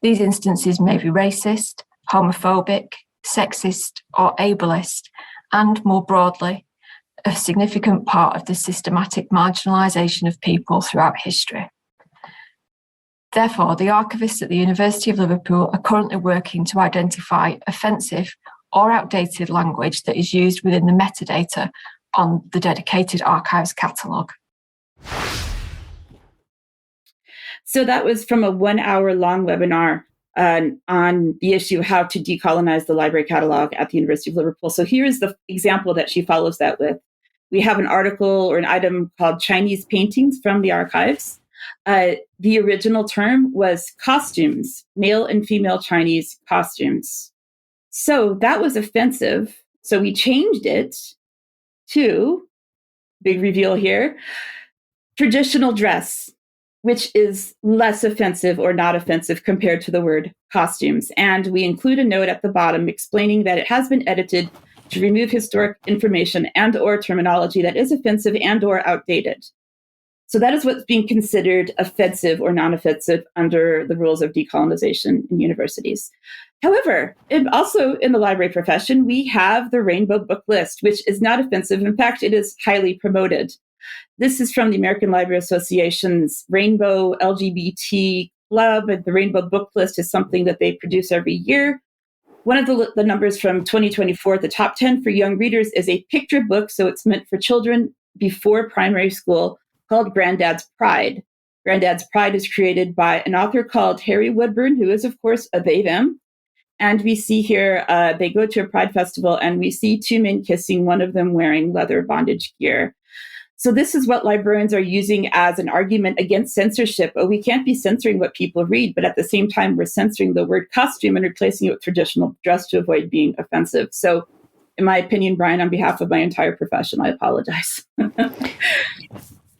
These instances may be racist, homophobic, sexist, or ableist, and more broadly, a significant part of the systematic marginalisation of people throughout history. Therefore, the archivists at the University of Liverpool are currently working to identify offensive or outdated language that is used within the metadata on the dedicated archives catalogue. So that was from a 1-hour-long webinar on the issue of how to decolonize the library catalog at the University of Liverpool. So here is the example that she follows that with. We have an article or an item called Chinese paintings from the archives. The original term was costumes, male and female Chinese costumes. So that was offensive. So we changed it to, big reveal here, traditional dress, which is less offensive or not offensive compared to the word costumes. And we include a note at the bottom explaining that it has been edited to remove historic information and or terminology that is offensive and or outdated. So that is what's being considered offensive or non-offensive under the rules of decolonization in universities. However, also in the library profession, we have the Rainbow Book List, which is not offensive. In fact, it is highly promoted. This is from the American Library Association's Rainbow LGBT Club. And the Rainbow Book List is something that they produce every year. One of the numbers from 2024, the top 10 for young readers, is a picture book. So it's meant for children before primary school, called Granddad's Pride. Granddad's Pride is created by an author called Harry Woodburn, who is, of course, a they, them. And we see here, they go to a Pride festival, and we see two men kissing, one of them wearing leather bondage gear. So this is what librarians are using as an argument against censorship. Oh, we can't be censoring what people read, but at the same time, we're censoring the word costume and replacing it with traditional dress to avoid being offensive. So in my opinion, Brian, on behalf of my entire profession, I apologize.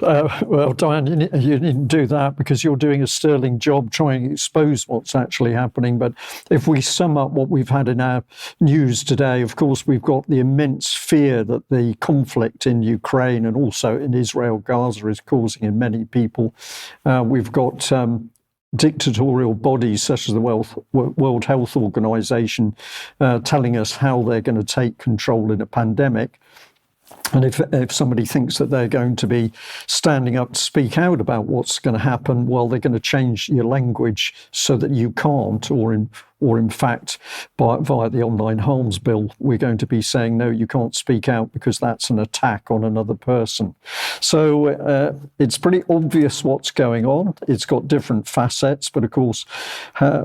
Well, Diane, you didn't do that because you're doing a sterling job trying to expose what's actually happening. But if we sum up what we've had in our news today, of course, we've got the immense fear that the conflict in Ukraine and also in Israel, Gaza, is causing in many people. We've got dictatorial bodies such as the World Health Organization telling us how they're going to take control in a pandemic. And if somebody thinks that they're going to be standing up to speak out about what's going to happen, well, they're going to change your language so that you can't, or in fact, via the Online Harms Bill, we're going to be saying, no, you can't speak out because that's an attack on another person. So it's pretty obvious what's going on. It's got different facets, but of course,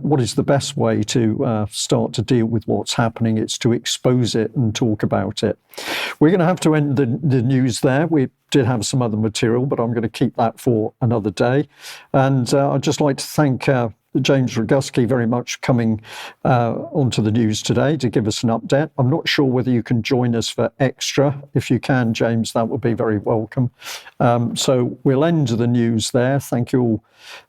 what is the best way to start to deal with what's happening? It's to expose it and talk about it. We're going to have to end the news there. We did have some other material, but I'm going to keep that for another day. And I'd just like to thank James Roguski very much coming onto the news today to give us an update. I'm not sure whether you can join us for extra. If you can, James, that would be very welcome. So we'll end the news there. Thank you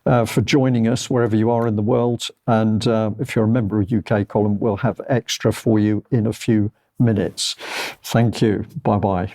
all for joining us wherever you are in the world. And if you're a member of UK Column, we'll have extra for you in a few minutes. Thank you. Bye-bye.